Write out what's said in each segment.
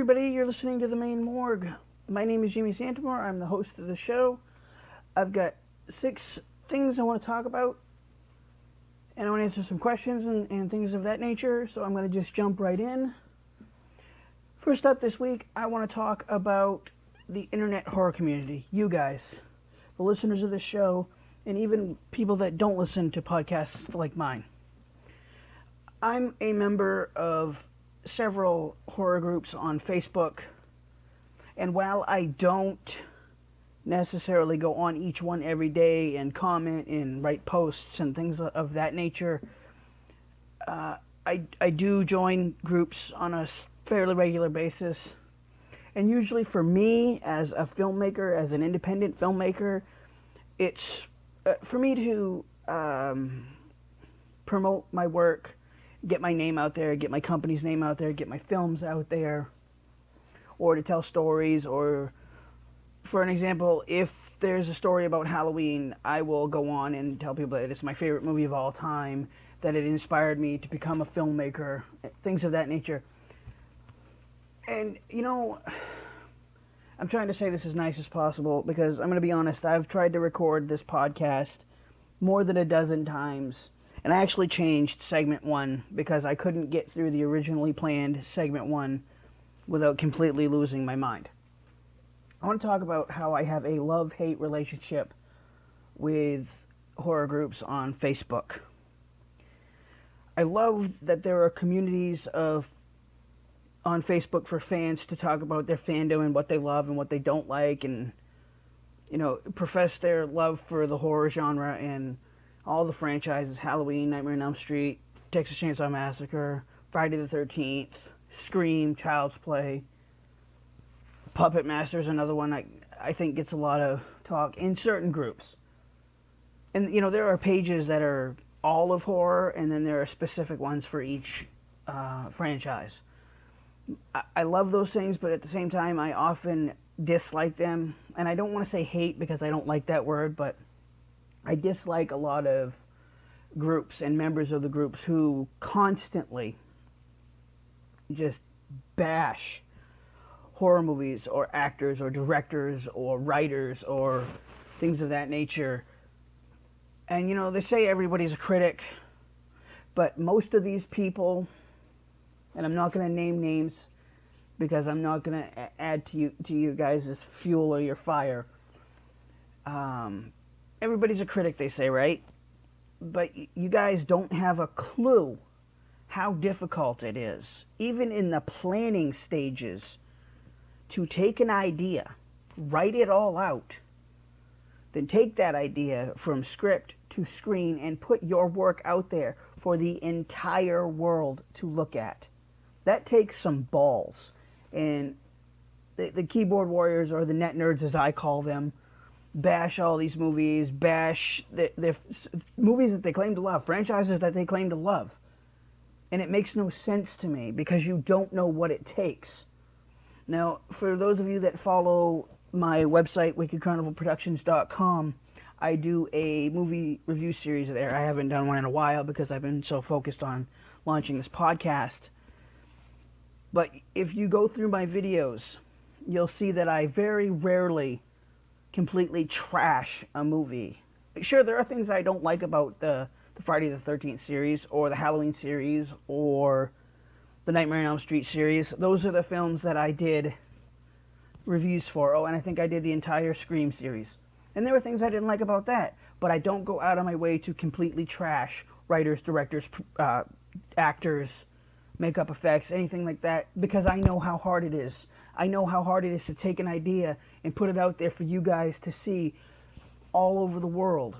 everybody, you're listening to the Maine Morgue. My name is Jimmy Santamore. I'm the host of the show. I've got 6 things I want to talk about, and I want to answer some questions and things of that nature, so I'm going to just jump right in. First up this week, I want to talk about the internet horror community. You guys, the listeners of this show, and even people that don't listen to podcasts like mine. I'm a member of several horror groups on Facebook, and while I don't necessarily go on each one every day and comment and write posts and things of that nature, I do join groups on a fairly regular basis. And usually for me, as a filmmaker, as an independent filmmaker, it's for me to promote my work, get my name out there, get my company's name out there, get my films out there, or to tell stories, or for an example, if there's a story about Halloween, I will go on and tell people that it's my favorite movie of all time, that it inspired me to become a filmmaker, things of that nature. And, you know, I'm trying to say this as nice as possible because I'm going to be honest, I've tried to record this podcast more than a dozen times. And I actually changed segment 1 because I couldn't get through the originally planned segment 1 without completely losing my mind. I want to talk about how I have a love-hate relationship with horror groups on Facebook. I love that there are communities on Facebook for fans to talk about their fandom and what they love and what they don't like, and, you know, profess their love for the horror genre and all the franchises: Halloween, Nightmare on Elm Street, Texas Chainsaw Massacre, Friday the 13th, Scream, Child's Play. Puppet Master is another one I think gets a lot of talk in certain groups. And, you know, there are pages that are all of horror, and then there are specific ones for each franchise. I love those things, but at the same time, I often dislike them. And I don't want to say hate because I don't like that word, but I dislike a lot of groups and members of the groups who constantly just bash horror movies or actors or directors or writers or things of that nature. And, you know, they say everybody's a critic, but most of these people, and I'm not going to name names because I'm not going to add to you guys' fuel or your fire. Everybody's a critic, they say, right? But you guys don't have a clue how difficult it is, even in the planning stages, to take an idea, write it all out, then take that idea from script to screen and put your work out there for the entire world to look at. That takes some balls. And the keyboard warriors, or the net nerds as I call them, bash all these movies, bash the movies that they claim to love, franchises that they claim to love. And it makes no sense to me because you don't know what it takes. Now, for those of you that follow my website, wickedcarnivalproductions.com, I do a movie review series there. I haven't done one in a while because I've been so focused on launching this podcast. But if you go through my videos, you'll see that I very rarely completely trash a movie. Sure, there are things I don't like about the Friday the 13th series, or the Halloween series, or the Nightmare on Elm Street series. Those are the films that I did reviews for. Oh, and I think I did the entire Scream series. And there were things I didn't like about that. But I don't go out of my way to completely trash writers, directors, actors, makeup effects, anything like that, because I know how hard it is. I know how hard it is to take an idea and put it out there for you guys to see all over the world.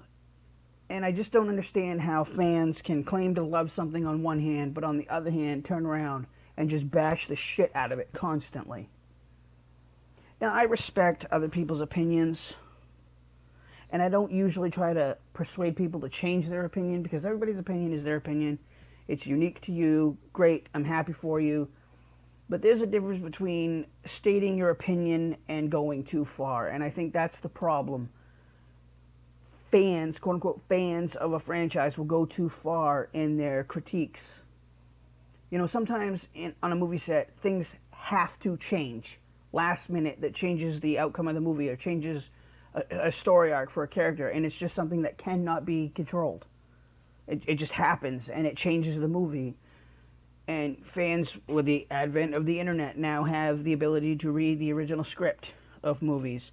And I just don't understand how fans can claim to love something on one hand, but on the other hand, turn around and just bash the shit out of it constantly. Now, I respect other people's opinions, and I don't usually try to persuade people to change their opinion, because everybody's opinion is their opinion. It's unique to you. Great, I'm happy for you. But there's a difference between stating your opinion and going too far, and I think that's the problem. Fans, quote-unquote fans of a franchise, will go too far in their critiques. You know, sometimes on a movie set, things have to change last minute, that changes the outcome of the movie or changes a story arc for a character, and it's just something that cannot be controlled. It just happens, and it changes the movie. And fans, with the advent of the internet, now have the ability to read the original script of movies,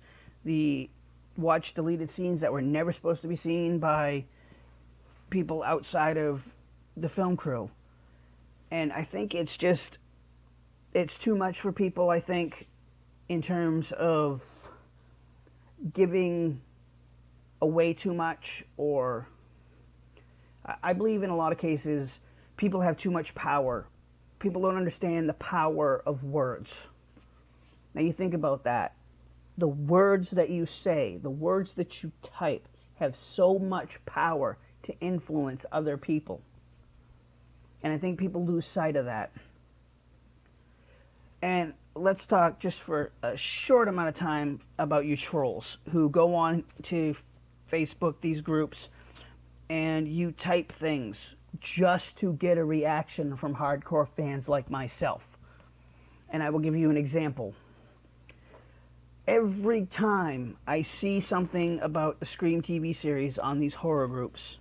watch deleted scenes that were never supposed to be seen by people outside of the film crew. And I think it's too much for people, I think, in terms of giving away too much, or I believe in a lot of cases people have too much power. People don't understand the power of words. Now you think about that. The words that you say, the words that you type, have so much power to influence other people. And I think people lose sight of that. And let's talk just for a short amount of time about you trolls who go on to Facebook, these groups, and you type things just to get a reaction from hardcore fans like myself. And I will give you an example. Every time I see something about the Scream TV series on these horror groups,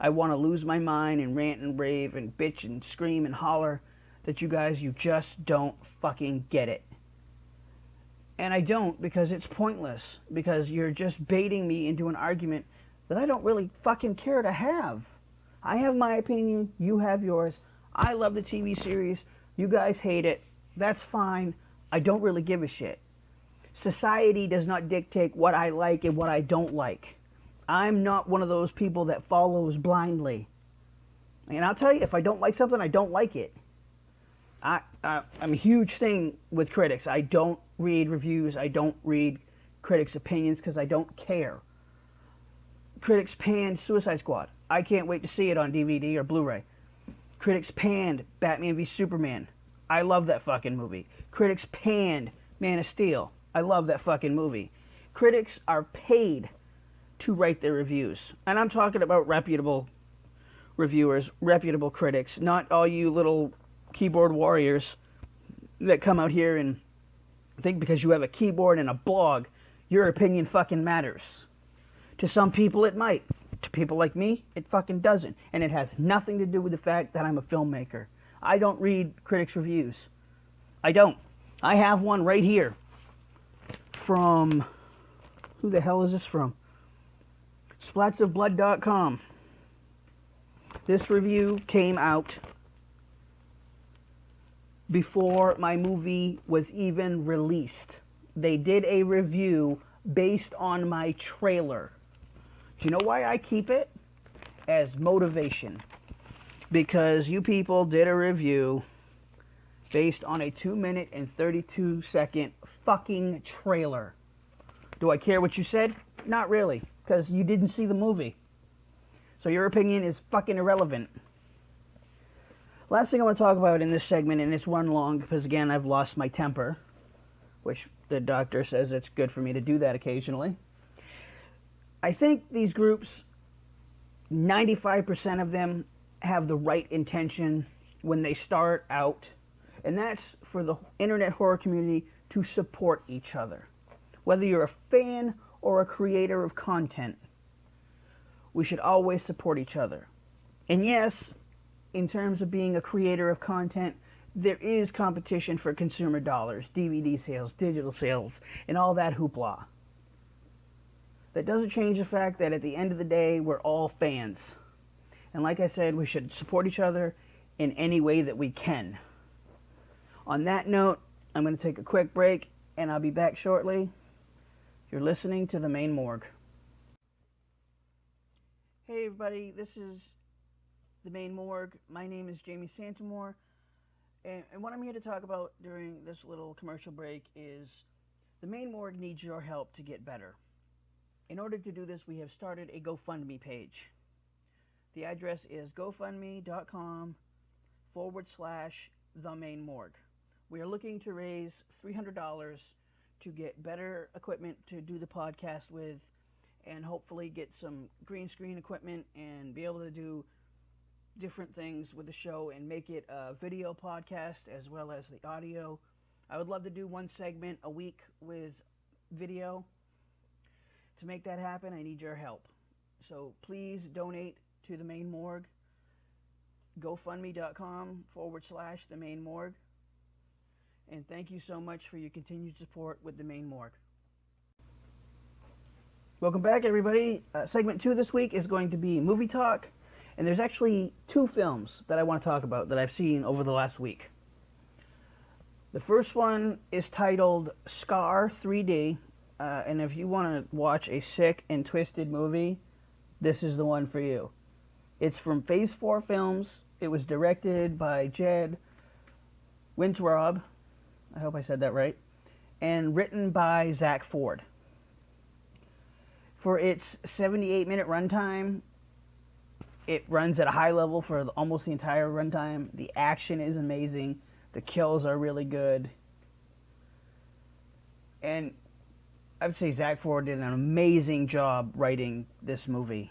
I want to lose my mind and rant and rave and bitch and scream and holler that you just don't fucking get it. And I don't, because it's pointless, because you're just baiting me into an argument that I don't really fucking care to have. I have my opinion, you have yours. I love the TV series, you guys hate it, that's fine. I don't really give a shit. Society does not dictate what I like and what I don't like. I'm not one of those people that follows blindly. And I'll tell you, if I don't like something, I don't like it. I'm a huge thing with critics. I don't read reviews. I don't read critics' opinions because I don't care. Critics panned Suicide Squad. I can't wait to see it on DVD or Blu-ray. Critics panned Batman v Superman. I love that fucking movie. Critics panned Man of Steel. I love that fucking movie. Critics are paid to write their reviews. And I'm talking about reputable reviewers, reputable critics, not all you little keyboard warriors that come out here and think because you have a keyboard and a blog, your opinion fucking matters. To some people it might. To people like me, it fucking doesn't. And it has nothing to do with the fact that I'm a filmmaker. I don't read critics' reviews. I don't. I have one right here from, who the hell is this from? Splatsofblood.com. This review came out before my movie was even released. They did a review based on my trailer. Do you know why I keep it? As motivation. Because you people did a review based on a 2-minute and 32-second fucking trailer. Do I care what you said? Not really, because you didn't see the movie. So your opinion is fucking irrelevant. Last thing I want to talk about in this segment, and it's run long because, again, I've lost my temper, which the doctor says it's good for me to do that occasionally. I think these groups, 95% of them have the right intention when they start out, and that's for the internet horror community to support each other. Whether you're a fan or a creator of content, we should always support each other. And yes, in terms of being a creator of content, there is competition for consumer dollars, DVD sales, digital sales, and all that hoopla. That doesn't change the fact that at the end of the day, we're all fans. And like I said, we should support each other in any way that we can. On that note, I'm going to take a quick break, and I'll be back shortly. You're listening to The Maine Morgue. Hey everybody, this is The Maine Morgue. My name is Jamie Santamore, and what I'm here to talk about during this little commercial break is The Maine Morgue needs your help to get better. In order to do this, we have started a GoFundMe page. The address is gofundme.com/themainemorgue. We are looking to raise $300 to get better equipment to do the podcast with, and hopefully get some green screen equipment and be able to do different things with the show and make it a video podcast as well as the audio I would love to do one segment a week with video. To make that happen, I need your help. So please donate to the Maine Morgue. GoFundMe.com/themainemorgue. And thank you so much for your continued support with the Maine Morgue. Welcome back, everybody. Segment 2 this week is going to be movie talk. And there's actually 2 films that I want to talk about that I've seen over the last week. The first one is titled Scar 3D. And if you want to watch a sick and twisted movie, this is the one for you. It's from Phase 4 Films. It was directed by Jed Weintraub. I hope I said that right. And written by Zach Ford. For its 78-minute runtime, it runs at a high level for almost the entire runtime. The action is amazing. The kills are really good. And I would say Zach Ford did an amazing job writing this movie.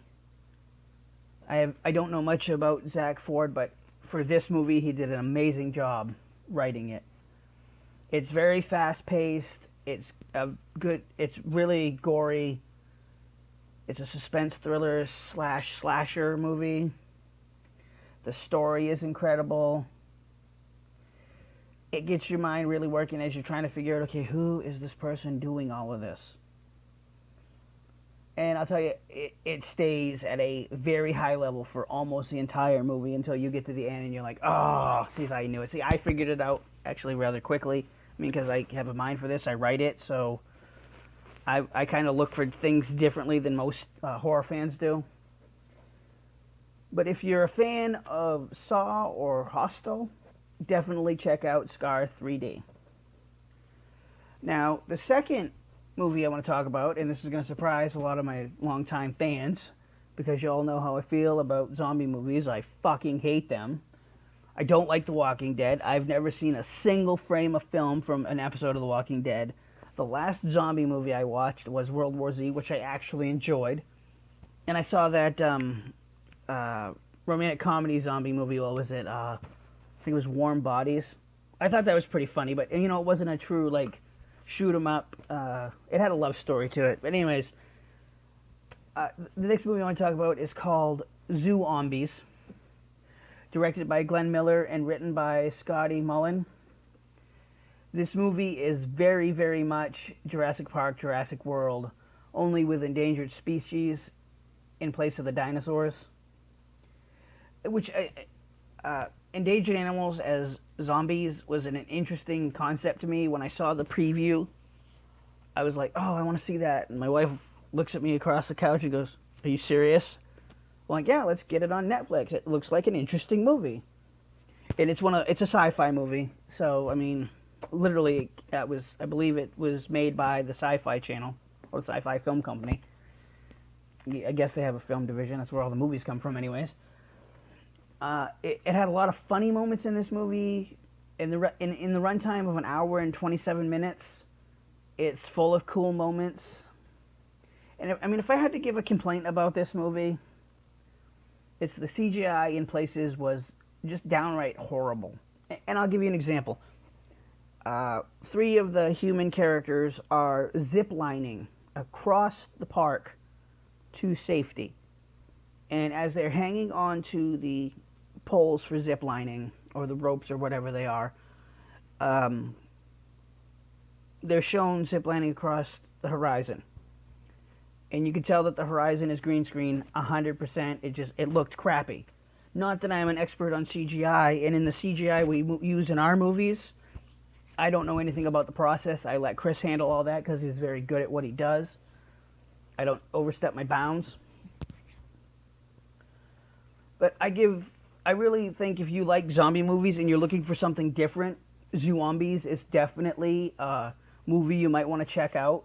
I don't know much about Zach Ford, but for this movie, he did an amazing job writing it. It's very fast-paced. It's really gory. It's a suspense thriller / slasher movie. The story is incredible. It gets your mind really working as you're trying to figure out, okay, who is this person doing all of this? And I'll tell you, it stays at a very high level for almost the entire movie until you get to the end and you're like, oh, see, I knew it. See, I figured it out actually rather quickly. I mean, because I have a mind for this, I write it, so I kind of look for things differently than most horror fans do. But if you're a fan of Saw or Hostel, definitely check out Scar 3D. Now, the second movie I want to talk about, and this is going to surprise a lot of my longtime fans, because you all know how I feel about zombie movies. I fucking hate them. I don't like The Walking Dead. I've never seen a single frame of film from an episode of The Walking Dead. The last zombie movie I watched was World War Z, which I actually enjoyed. And I saw that romantic comedy zombie movie, what was it? I think it was Warm Bodies. I thought that was pretty funny, but it wasn't a true, shoot 'em up. It had a love story to it. But anyways, the next movie I want to talk about is called Zoombies, directed by Glenn Miller and written by Scotty Mullen. This movie is very, very much Jurassic Park, Jurassic World, only with endangered species in place of the dinosaurs. Which, endangered animals as zombies was an interesting concept to me. When I saw the preview, I was like, oh, I want to see that. And my wife looks at me across the couch and goes, are you serious? I'm like, yeah, let's get it on Netflix. It looks like an interesting movie. And it's a sci-fi movie. So, I mean, literally, I believe it was made by the Sci-Fi Channel, or the Sci-Fi Film Company. I guess they have a film division. That's where all the movies come from anyways. It had a lot of funny moments in this movie. In the runtime of an hour and 27 minutes, it's full of cool moments. And if I had to give a complaint about this movie, it's the CGI in places was just downright horrible. And I'll give you an example. 3 of the human characters are zip-lining across the park to safety. And as they're hanging on to the poles for zip-lining, or the ropes or whatever they are, they're shown zip-lining across the horizon. And you can tell that the horizon is green screen 100%. It looked crappy. Not that I'm an expert on CGI, and in the CGI we use in our movies, I don't know anything about the process. I let Chris handle all that because he's very good at what he does. I don't overstep my bounds. But I really think if you like zombie movies and you're looking for something different, Zoombies is definitely a movie you might want to check out.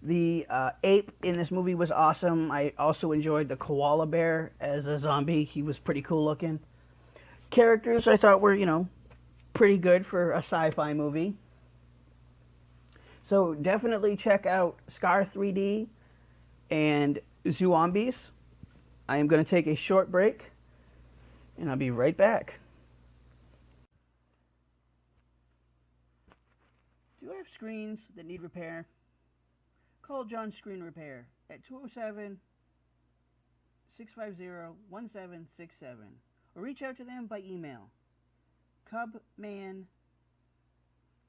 The ape in this movie was awesome. I also enjoyed the koala bear as a zombie. He was pretty cool looking. Characters I thought were, pretty good for a sci-fi movie. So definitely check out Scar 3D and Zoombies. I am going to take a short break, and I'll be right back. screens that need repair, call John Screen Repair at 207-650-1767 or reach out to them by email,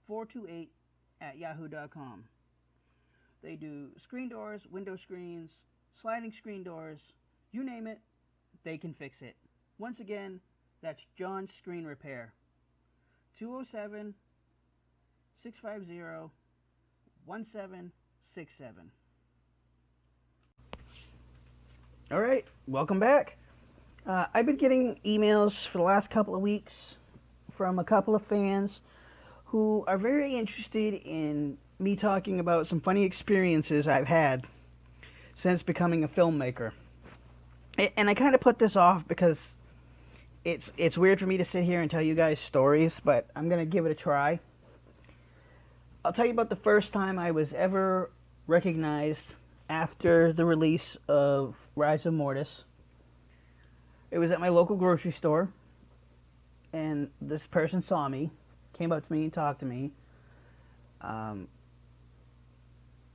cubman428@yahoo.com. They do screen doors, window screens, sliding screen doors, you name it, they can fix it. Once again, that's John Screen Repair. 207-650-1767. All right, welcome back. I've been getting emails for the last couple of weeks from a couple of fans who are very interested in me talking about some funny experiences I've had since becoming a filmmaker. And I kind of put this off because it's weird for me to sit here and tell you guys stories, but I'm going to give it a try. I'll tell you about the first time I was ever recognized after the release of Rise of Mortis. It was at my local grocery store, and this person saw me, came up to me and talked to me.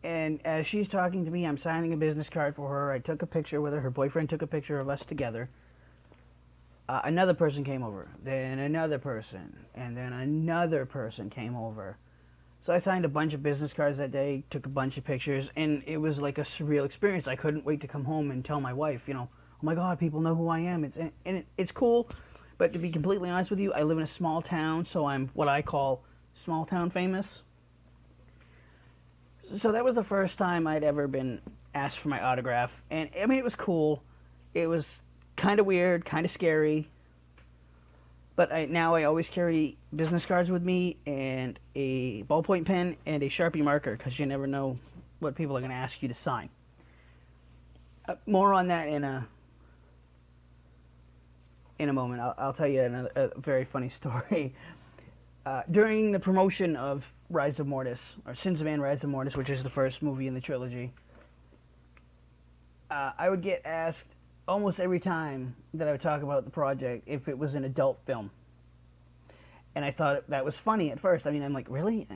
And as she's talking to me, I'm signing a business card for her. I took a picture with her. Her boyfriend took a picture of us together. Another person came over, then another person, and then another person came over. So I signed a bunch of business cards that day, took a bunch of pictures, and it was like a surreal experience. I couldn't wait to come home and tell my wife, oh my God, people know who I am. It's cool, but to be completely honest with you, I live in a small town, so I'm what I call small town famous. So that was the first time I'd ever been asked for my autograph, and I mean, it was cool. It was kind of weird, kind of scary, but now I always carry business cards with me and a ballpoint pen and a Sharpie marker because you never know what people are going to ask you to sign. More on that in a moment. I'll tell you a very funny story. During the promotion of Rise of Mortis, or Sins of Man Rise of Mortis, which is the first movie in the trilogy, I would get asked almost every time that I would talk about the project if it was an adult film. And I thought that was funny at first. I mean, I'm like, really?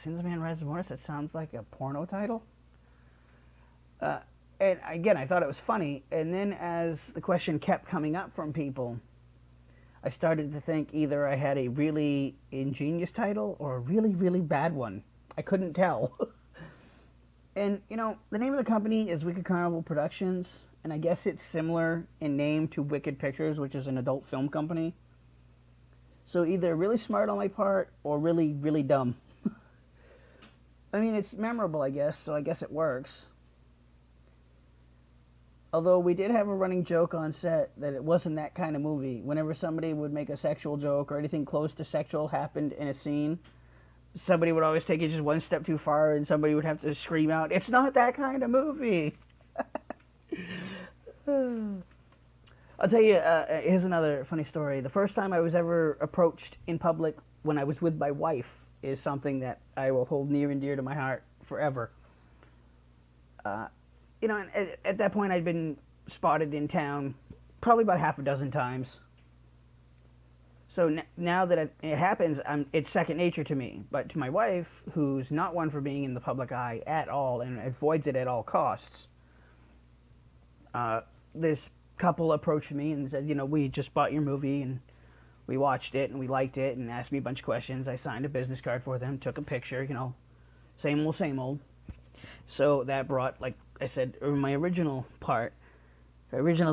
Sins of Man Rise of Mortis? That sounds like a porno title? And again, I thought it was funny. And then as the question kept coming up from people, I started to think either I had a really ingenious title or a really, really bad one. I couldn't tell. And, the name of the company is Wicked Carnival Productions, and I guess it's similar in name to Wicked Pictures, which is an adult film company. So either really smart on my part or really, really dumb. I mean, it's memorable, I guess, so I guess it works. Although we did have a running joke on set that it wasn't that kind of movie. Whenever somebody would make a sexual joke or anything close to sexual happened in a scene, somebody would always take it just one step too far and somebody would have to scream out, "It's not that kind of movie!" I'll tell you, here's another funny story. The first time I was ever approached in public when I was with my wife is something that I will hold near and dear to my heart forever. And at that point I'd been spotted in town probably about half a dozen times. So now that it happens, it's second nature to me. But to my wife, who's not one for being in the public eye at all and avoids it at all costs, this couple approached me and said, we just bought your movie and we watched it and we liked it, and asked me a bunch of questions. I signed a business card for them, took a picture, same old, same old. So that brought, like I said, my original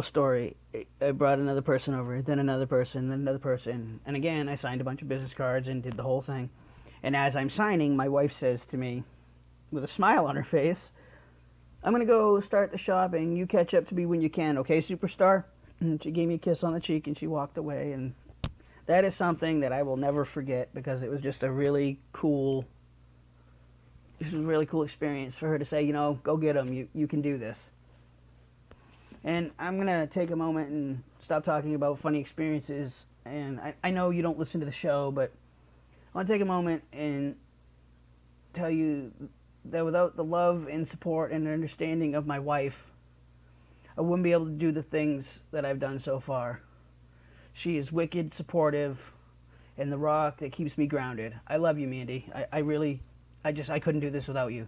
story, I brought another person over, then another person, then another person. And again, I signed a bunch of business cards and did the whole thing. And as I'm signing, my wife says to me, with a smile on her face, "I'm going to go start the shopping. You catch up to me when you can, okay, superstar?" And she gave me a kiss on the cheek and she walked away. And that is something that I will never forget because it was just a really cool experience for her to say, go get them. You can do this. And I'm going to take a moment and stop talking about funny experiences. And I know you don't listen to the show, but I want to take a moment and tell you that without the love and support and understanding of my wife, I wouldn't be able to do the things that I've done so far. She is wicked supportive and the rock that keeps me grounded. I love you, Mandy. I really I couldn't do this without you.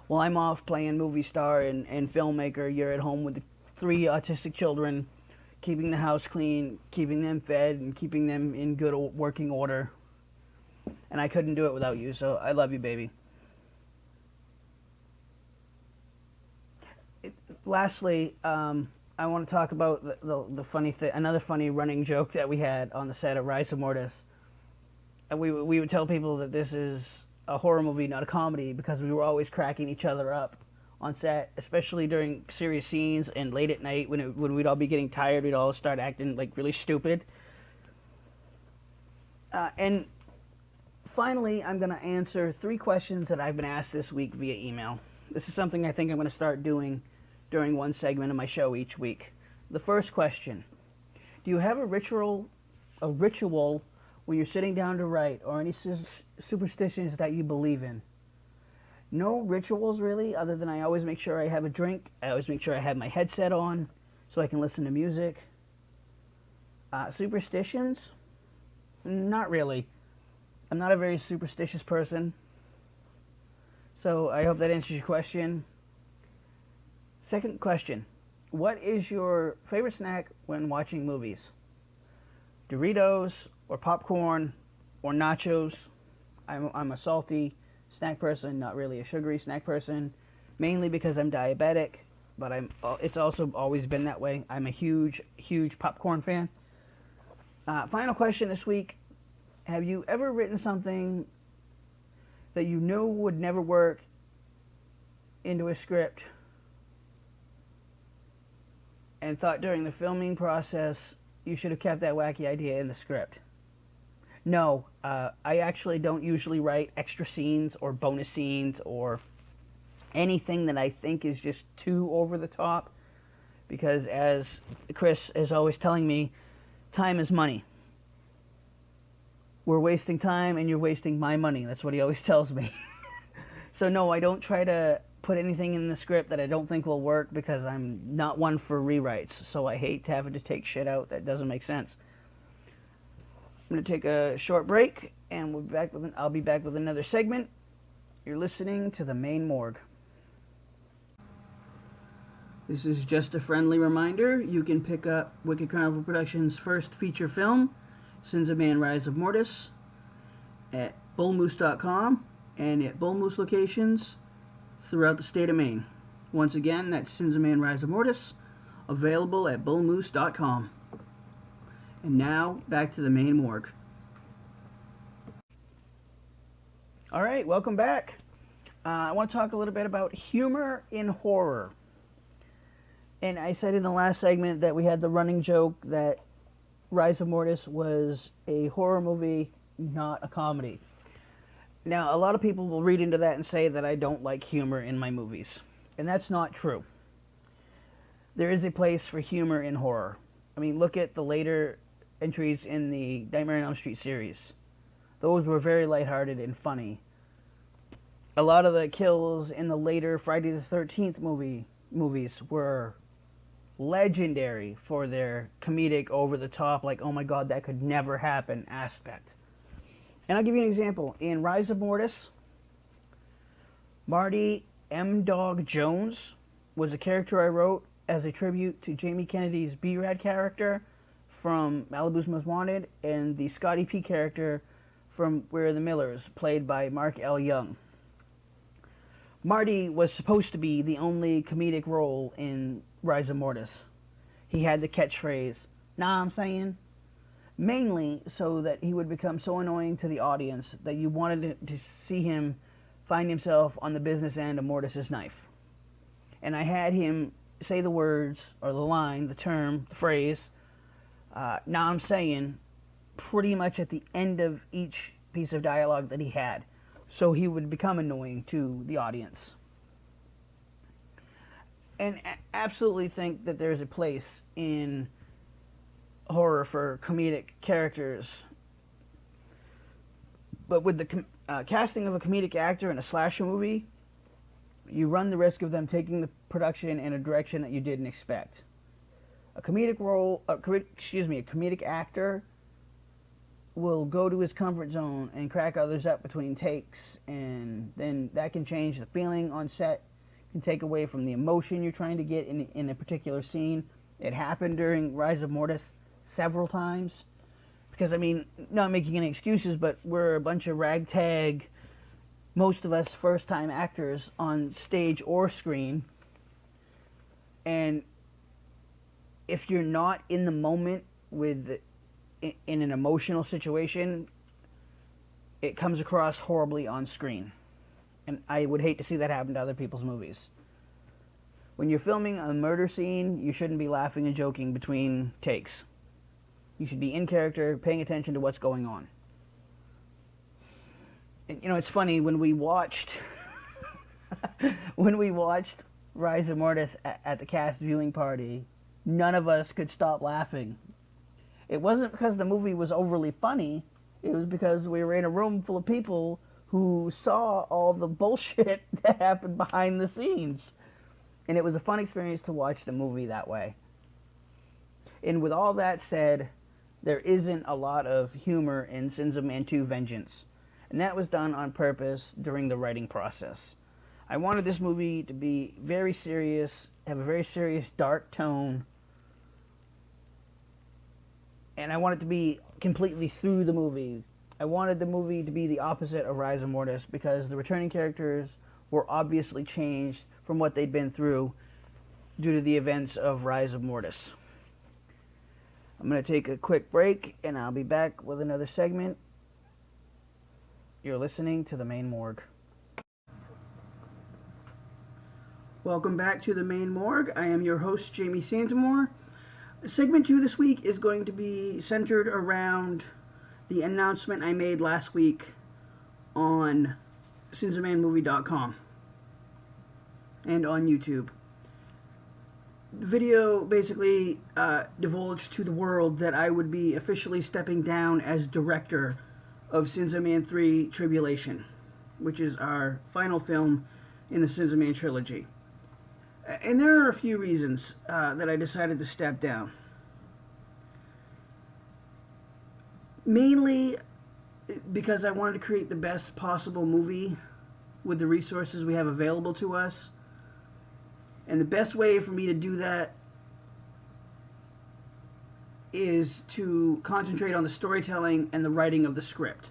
While I'm off playing movie star and filmmaker, you're at home with the 3 autistic children, keeping the house clean, keeping them fed, and keeping them in good working order. And I couldn't do it without you, so I love you, baby. Lastly, I want to talk about the funny thing, another funny running joke that we had on the set of Rise of Mortis. And we would tell people that this is a horror movie, not a comedy, because we were always cracking each other up on set, especially during serious scenes and late at night when we'd all be getting tired, we'd all start acting like really stupid. And finally, I'm going to answer 3 questions that I've been asked this week via email. This is something I think I'm going to start doing during one segment of my show each week. The first question: do you have a ritual when you're sitting down to write, or any superstitions that you believe in? No rituals really, other than I always make sure I have a drink. I always make sure I have my headset on so I can listen to music. Superstitions? Not really. I'm not a very superstitious person. So I hope that answers your question. Second question: what is your favorite snack when watching movies? Doritos or popcorn or nachos? I'm a salty snack person, not really a sugary snack person, mainly because I'm diabetic, but it's also always been that way. I'm a huge popcorn fan. Final question this week: have you ever written something that you knew would never work into a script and thought during the filming process you should have kept that wacky idea in the script? No, I actually don't usually write extra scenes or bonus scenes or anything that I think is just too over the top, because as Chris is always telling me, time is money. We're wasting time and you're wasting my money. That's what he always tells me. So no, I don't try to put anything in the script that I don't think will work, because I'm not one for rewrites. So I hate having to take shit out that doesn't make sense. I'm going to take a short break, and I'll be back with another segment. You're listening to The Maine Morgue. This is just a friendly reminder. You can pick up Wicked Carnival Productions' first feature film, Sins of Man, Rise of Mortis, at bullmoose.com and at Bull Moose locations throughout the state of Maine. Once again, that's Sins of Man, Rise of Mortis, available at bullmoose.com. And now, back to the Maine Morgue. All right, welcome back. I want to talk a little bit about humor in horror. And I said in the last segment that we had the running joke that Rise of Mortis was a horror movie, not a comedy. Now, a lot of people will read into that and say that I don't like humor in my movies. And that's not true. There is a place for humor in horror. I mean, look at the later entries in the Nightmare on Elm Street series. Those were very lighthearted and funny. A lot of the kills in the later Friday the 13th movies were legendary for their comedic, over-the-top, like, oh my god, that could never happen aspect. And I'll give you an example. In Rise of Mortis, Marty M. Dog Jones was a character I wrote as a tribute to Jamie Kennedy's B-Rad character from Malibu's Most Wanted, and the Scotty P character from Where Are the Millers, played by Mark L. Young. Marty was supposed to be the only comedic role in Rise of Mortis. He had the catchphrase, "Nah, I'm saying," mainly so that he would become so annoying to the audience that you wanted to see him find himself on the business end of Mortis's knife. And I had him say the words, or the line, the term, the phrase, "Nah, I'm saying," pretty much at the end of each piece of dialogue that he had, so he would become annoying to the audience. And absolutely think that there's a place in horror for comedic characters. But with the casting of a comedic actor in a slasher movie, you run the risk of them taking the production in a direction that you didn't expect. A comedic actor will go to his comfort zone and crack others up between takes, and then that can change the feeling on set, can take away from the emotion you're trying to get in a particular scene. It happened during Rise of Mortis several times. Because, I mean, not making any excuses, but we're a bunch of ragtag, most of us first-time actors on stage or screen. And if you're not in the moment in an emotional situation, it comes across horribly on screen. And I would hate to see that happen to other people's movies. When you're filming a murder scene, you shouldn't be laughing and joking between takes. You should be in character, paying attention to what's going on. And, you know, it's funny, when we watched Rise of Mortis at the cast viewing party, none of us could stop laughing. It wasn't because the movie was overly funny. It was because we were in a room full of people who saw all the bullshit that happened behind the scenes. And it was a fun experience to watch the movie that way. And with all that said, there isn't a lot of humor in Sins of Man 2 Vengeance. And that was done on purpose during the writing process. I wanted this movie to be very serious, have a very serious, dark tone. And I wanted it to be completely through the movie. I wanted the movie to be the opposite of Rise of Mortis, because the returning characters were obviously changed from what they'd been through due to the events of Rise of Mortis. I'm going to take a quick break, and I'll be back with another segment. You're listening to The Maine Morgue. Welcome back to The Maine Morgue. I am your host, Jamie Santamore. Segment 2 this week is going to be centered around the announcement I made last week on sinsofmanmovie.com and on YouTube. The video basically divulged to the world that I would be officially stepping down as director of Sins of Man 3 Tribulation, which is our final film in the Sins of Man trilogy. And there are a few reasons that I decided to step down. Mainly because I wanted to create the best possible movie with the resources we have available to us. And the best way for me to do that is to concentrate on the storytelling and the writing of the script.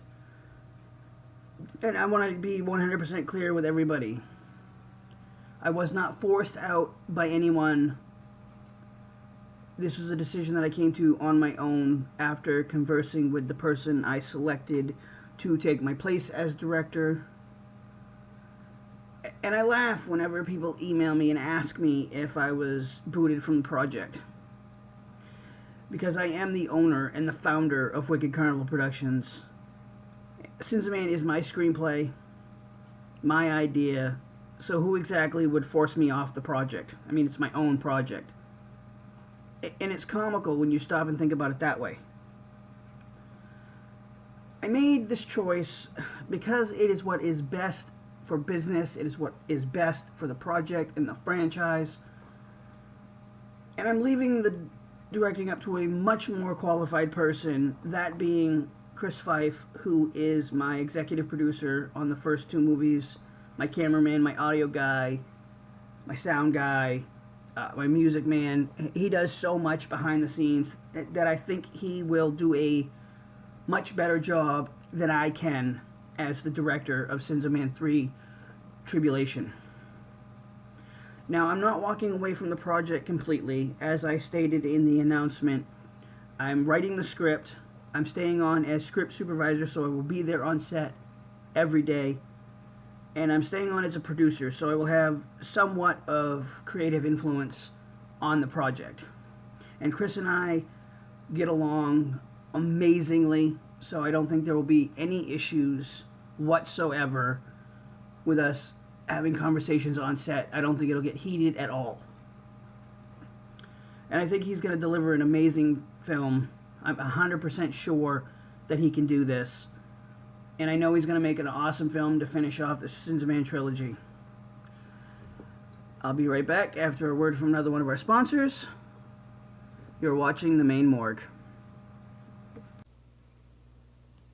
And I want to be 100% clear with everybody. I was not forced out by anyone. This was a decision that I came to on my own after conversing with the person I selected to take my place as director. And I laugh whenever people email me and ask me if I was booted from the project. Because I am the owner and the founder of Wicked Carnival Productions. Sins of Man is my screenplay, my idea, so who exactly would force me off the project? I mean, it's my own project. And it's comical when you stop and think about it that way. I made this choice because it is what is best for business, it is what is best for the project and the franchise. And I'm leaving the directing up to a much more qualified person, that being Chris Fife, who is my executive producer on the first two movies, my cameraman, my audio guy, my sound guy, my music man. He does so much behind the scenes that I think he will do a much better job than I can as the director of Sins of Man 3 Tribulation. Now, I'm not walking away from the project completely. As I stated in the announcement, I'm writing the script. I'm staying on as script supervisor, so I will be there on set every day. And I'm staying on as a producer, so I will have somewhat of creative influence on the project. And Chris and I get along amazingly, so I don't think there will be any issues whatsoever with us having conversations on set. I don't think it'll get heated at all. And I think he's going to deliver an amazing film. I'm 100% sure that he can do this. And I know he's going to make an awesome film to finish off the Sins of Man trilogy. I'll be right back after a word from another one of our sponsors. You're watching The Maine Morgue.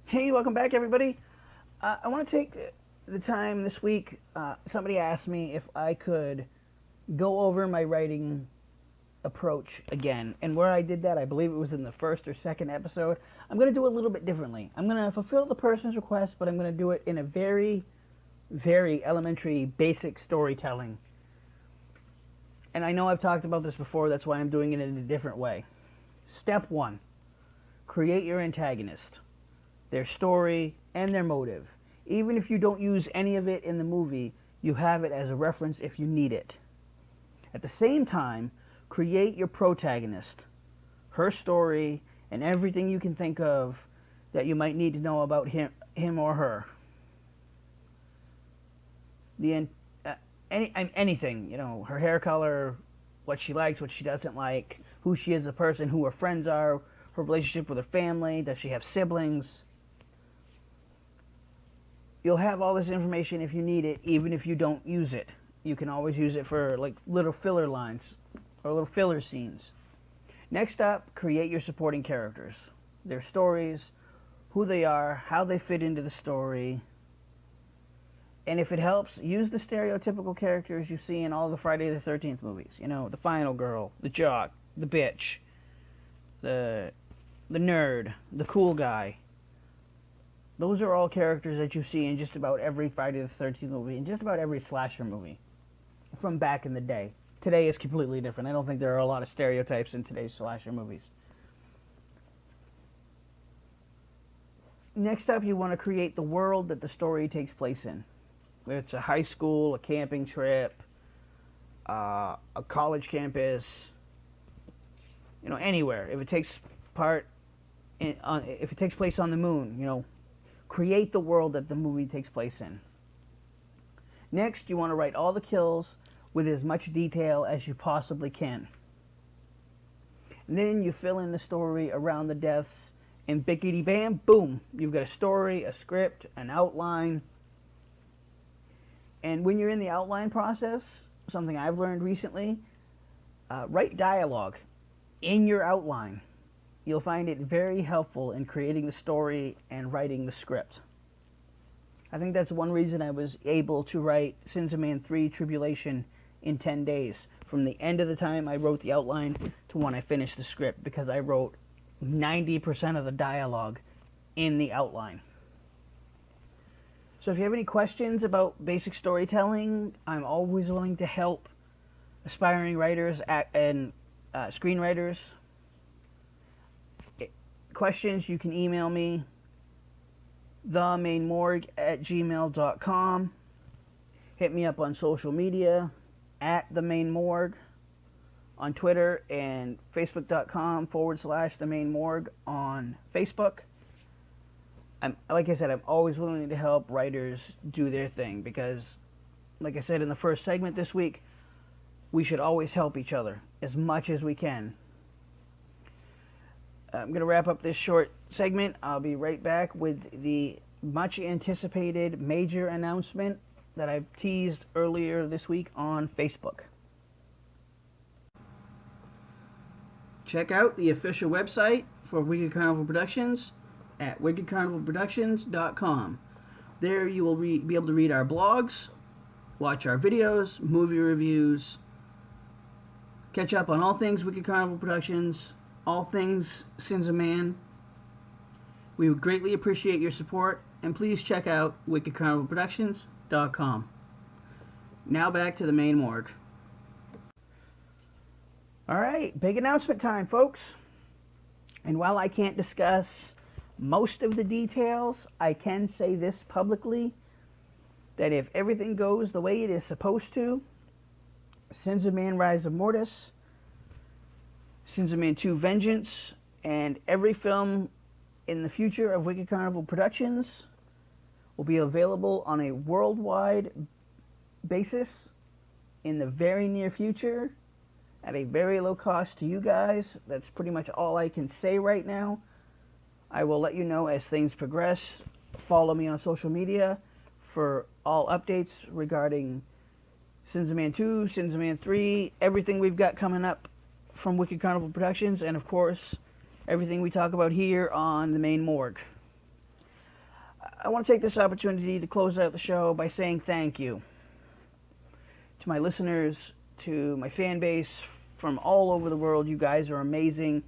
Hey, welcome back, everybody. I want to take the time this week. Somebody asked me if I could go over my writing approach again. And where I did that, I believe it was in the first or second episode. I'm going to do it a little bit differently. I'm going to fulfill the person's request, but I'm going to do it in a very, very elementary, basic storytelling. And I know I've talked about this before, that's why I'm doing it in a different way. Step 1, create your antagonist, their story, and their motive. Even if you don't use any of it in the movie, you have it as a reference if you need it. At the same time, create your protagonist, her story, and everything you can think of that you might need to know about him or her. Anything, her hair color, what she likes, what she doesn't like, who she is as a person, who her friends are, her relationship with her family, does she have siblings. You'll have all this information if you need it, even if you don't use it. You can always use it for like little filler lines or little filler scenes. Next up, create your supporting characters, their stories, who they are, how they fit into the story. And if it helps, use the stereotypical characters you see in all the Friday the 13th movies. The final girl, the jock, the bitch, the nerd, the cool guy. Those are all characters that you see in just about every Friday the 13th movie, and just about every slasher movie from back in the day. Today is completely different. I don't think there are a lot of stereotypes in today's slasher movies. Next up, you want to create the world that the story takes place in. Whether it's a high school, a camping trip, a college campus, anywhere. If it takes place on the moon, create the world that the movie takes place in. Next, you want to write all the kills with as much detail as you possibly can. And then you fill in the story around the deaths, and bickety bam, boom, you've got a story, a script, an outline. And when you're in the outline process, something I've learned recently, write dialogue in your outline. You'll find it very helpful in creating the story and writing the script. I think that's one reason I was able to write Sins of Man 3 Tribulation in 10 days, from the end of the time I wrote the outline to when I finished the script, because I wrote 90% of the dialogue in the outline. So if you have any questions about basic storytelling, I'm always willing to help aspiring writers and screenwriters. Questions, you can email me, themainemorgue@gmail.com. Hit me up on social media, @themainemorgue, on Twitter, and facebook.com/themainemorgue on Facebook. Like I said, I'm always willing to help writers do their thing, because, like I said in the first segment this week, we should always help each other as much as we can. I'm going to wrap up this short segment. I'll be right back with the much anticipated major announcement that I teased earlier this week on Facebook. Check out the official website for Wicked Carnival Productions at wickedcarnivalproductions.com. There you will be able to read our blogs, watch our videos, movie reviews, catch up on all things Wicked Carnival Productions, all things Sins of Man. We would greatly appreciate your support, and please check out wickedcarnivalproductions.com. Now back to the main morgue. All right, big announcement time, folks. And while I can't discuss most of the details, I can say this publicly, that if everything goes the way it is supposed to, Sins of Man Rise of Mortis, Sins of Man 2 Vengeance, and every film in the future of Wicked Carnival Productions will be available on a worldwide basis in the very near future at a very low cost to you guys. That's pretty much all I can say right now. I will let you know as things progress. Follow me on social media for all updates regarding Sins of Man 2, Sins of Man 3, everything we've got coming up from Wicked Carnival Productions, and of course, everything we talk about here on the Main Morgue. I want to take this opportunity to close out the show by saying thank you to my listeners, to my fan base from all over the world. You guys are amazing,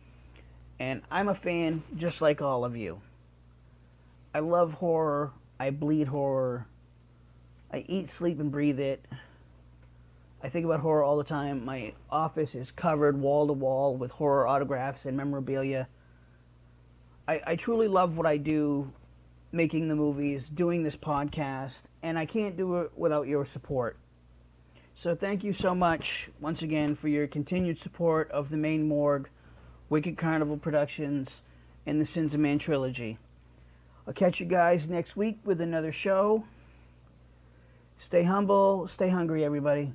and I'm a fan just like all of you. I love horror. I bleed horror. I eat, sleep, and breathe it. I think about horror all the time. My office is covered wall to wall with horror autographs and memorabilia. I truly love what I do, making the movies, doing this podcast, and I can't do it without your support. So thank you so much, once again, for your continued support of the Maine Morgue, Wicked Carnival Productions, and the Sins of Man trilogy. I'll catch you guys next week with another show. Stay humble, stay hungry, everybody.